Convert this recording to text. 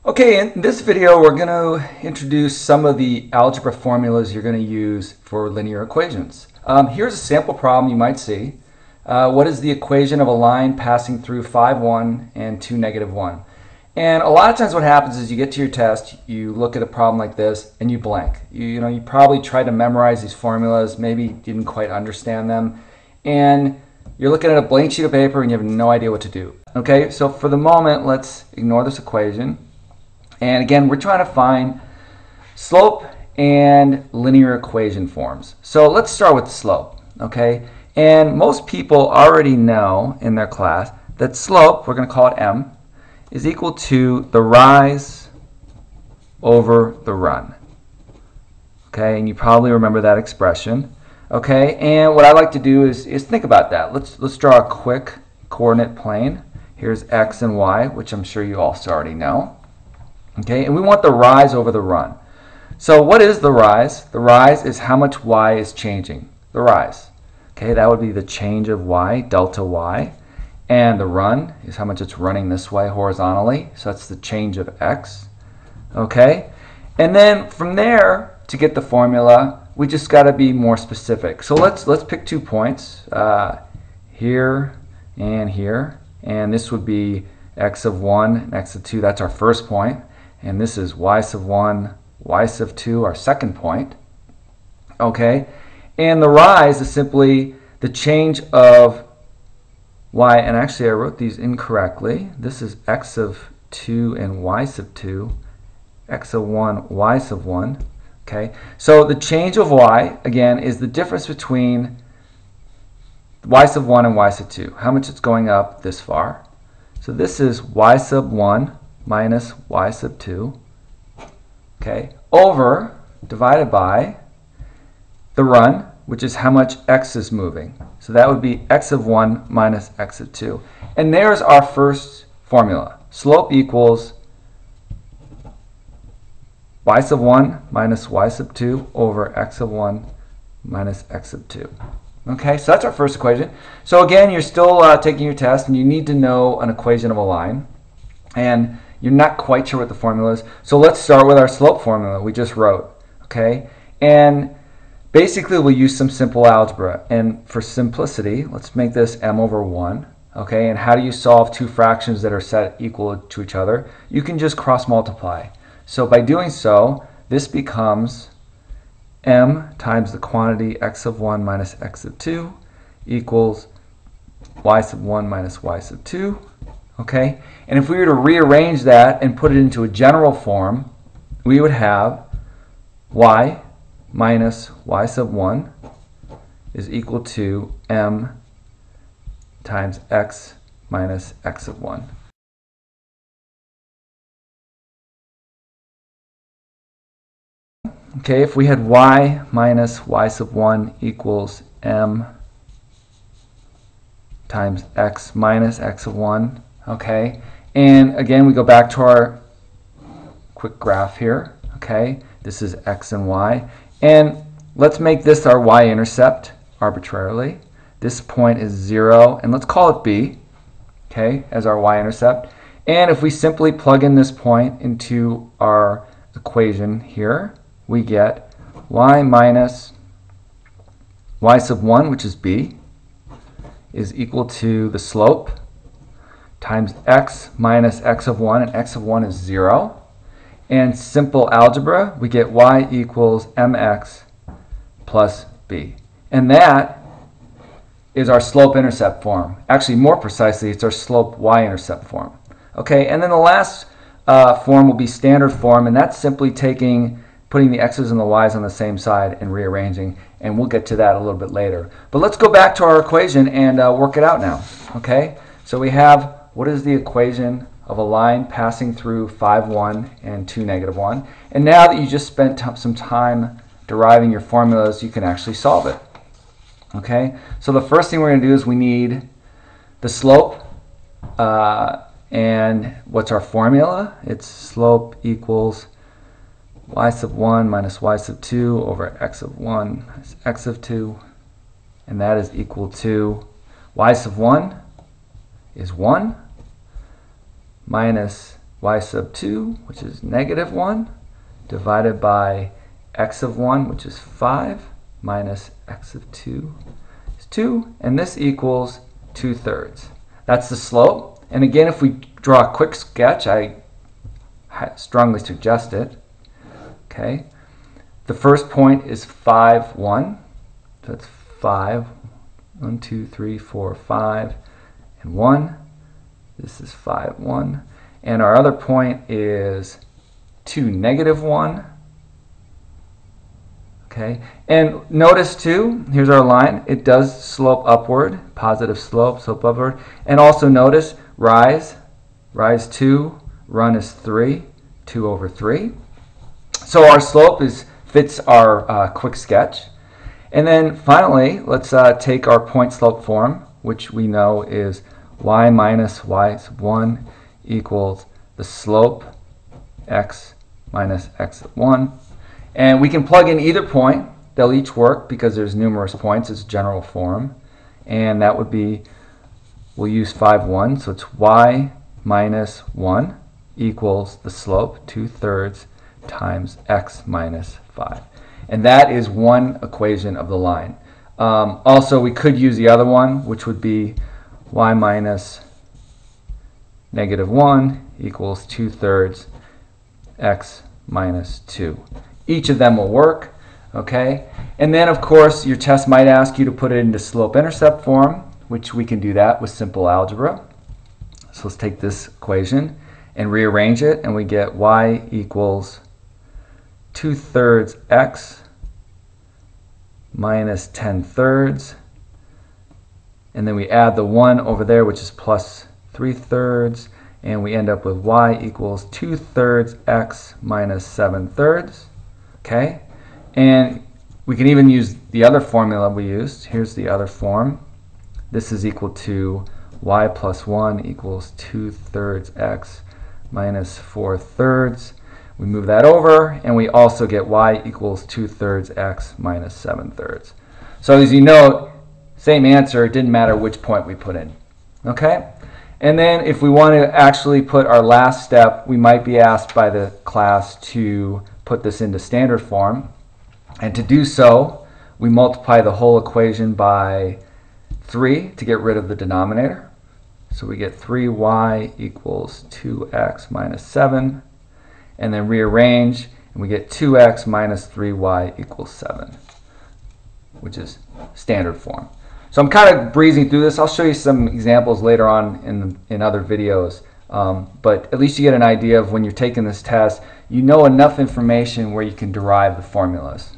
Okay, in this video we're going to introduce some of the algebra formulas you're going to use for linear equations. Here's a sample problem you might see. What is the equation of a line passing through 5, 1 and 2, negative 1? And a lot of times what happens is you get to your test, you look at a problem like this, and you blank. You probably tried to memorize these formulas, maybe didn't quite understand them, and you're looking at a blank sheet of paper and you have no idea what to do. Okay, so for the moment, let's ignore this equation. And again, we're trying to find slope and linear equation forms. So let's start with the slope, okay? And most people already know in their class that slope, we're going to call it m, is equal to the rise over the run. Okay, and you probably remember that expression. Okay, and what I like to do is think about that. Let's draw a quick coordinate plane. Here's x and y, which I'm sure you also already know. Okay, and we want the rise over the run. So what is the rise? The rise is how much y is changing. The rise. Okay, that would be the change of y, delta y. And the run is how much it's running this way horizontally. So that's the change of x. Okay, and then from there, to get the formula, we just got to be more specific. So let's pick 2 points, here and here. And this would be x of 1 and x of 2. That's our first point. And this is y sub 1, y sub 2, our second point. Okay, and the rise is simply the change of y, and actually I wrote these incorrectly. This is x of 2 and y sub 2, x of 1, y sub 1. Okay, so the change of y, again, is the difference between y sub 1 and y sub 2, how much it's going up this far. So this is y sub 1 minus y sub 2, okay, over, divided by the run, which is how much x is moving. So that would be x of 1 minus x of 2. And there's our first formula. Slope equals y sub 1 minus y sub 2 over x of 1 minus x of 2. Okay, so that's our first equation. So again, you're still taking your test and you need to know an equation of a line. And you're not quite sure what the formula is. So let's start with our slope formula we just wrote. Okay, and basically we'll use some simple algebra. And for simplicity, let's make this m over 1. Okay, and how do you solve 2 fractions that are set equal to each other? You can just cross multiply. So by doing so, this becomes m times the quantity x of 1 minus x of 2 equals y sub 1 minus y sub 2. Okay, and if we were to rearrange that and put it into a general form, we would have y minus y sub 1 is equal to m times x minus x of 1. Okay, if we had y minus y sub 1 equals m times x minus x of 1, okay, and again we go back to our quick graph here. Okay, this is x and y, and let's make this our y-intercept arbitrarily. This point is 0, and let's call it b, okay, as our y-intercept. And if we simply plug in this point into our equation here, we get y minus y sub 1, which is b, is equal to the slope times x minus x of 1, and x of 1 is 0. And simple algebra, we get y equals mx plus b. And that is our slope-intercept form. Actually, more precisely, it's our slope-y-intercept form. Okay, and then the last form will be standard form, and that's simply putting the x's and the y's on the same side and rearranging, and we'll get to that a little bit later. But let's go back to our equation and work it out now. Okay, so we have, what is the equation of a line passing through 5, 1 and 2, negative 1? And now that you just spent some time deriving your formulas, you can actually solve it. Okay, so the first thing we're going to do is we need the slope, and what's our formula? It's slope equals y sub 1 minus y sub 2 over x of 1 minus x of 2, and that is equal to y sub 1 is 1 minus y sub 2, which is negative 1, divided by x of 1, which is 5, minus x of 2 is 2, and this equals 2/3. That's the slope. And again, if we draw a quick sketch, I strongly suggest it. Okay. The first point is 5, 1. So that's 5, 1, 2, 3, 4, 5, and 1. This is 5, 1. And our other point is 2, negative 1. Okay. And notice too, here's our line. It does slope upward, positive slope, slope upward. And also notice rise 2, run is 3, 2 over 3. So our slope fits our quick sketch. And then finally, let's take our point slope form, which we know is y minus y sub 1 equals the slope x minus x sub 1. And we can plug in either point. They'll each work because there's numerous points. It's general form. And that would be, we'll use 5, 1. So it's y minus 1 equals the slope 2/3 times x minus 5. And that is one equation of the line. Also, we could use the other one, which would be y minus negative 1 equals 2/3 x minus 2. Each of them will work, okay? And then, of course, your test might ask you to put it into slope-intercept form, which we can do that with simple algebra. So let's take this equation and rearrange it, and we get y equals 2/3 x minus 10/3. And then we add the 1 over there, which is plus 3/3. And we end up with y equals 2/3 x minus 7/3. Okay? And we can even use the other formula we used. Here's the other form. This is equal to y plus 1 equals 2/3 x minus 4/3. We move that over, and we also get y equals 2/3 x minus 7/3. So as you note, same answer, it didn't matter which point we put in. Okay? And then if we want to actually put our last step, we might be asked by the class to put this into standard form. And to do so, we multiply the whole equation by 3 to get rid of the denominator. So we get 3y equals 2x minus 7. And then rearrange, and we get 2x minus 3y equals 7, which is standard form. So I'm kind of breezing through this. I'll show you some examples later on in other videos. But at least you get an idea of when you're taking this test, you know enough information where you can derive the formulas.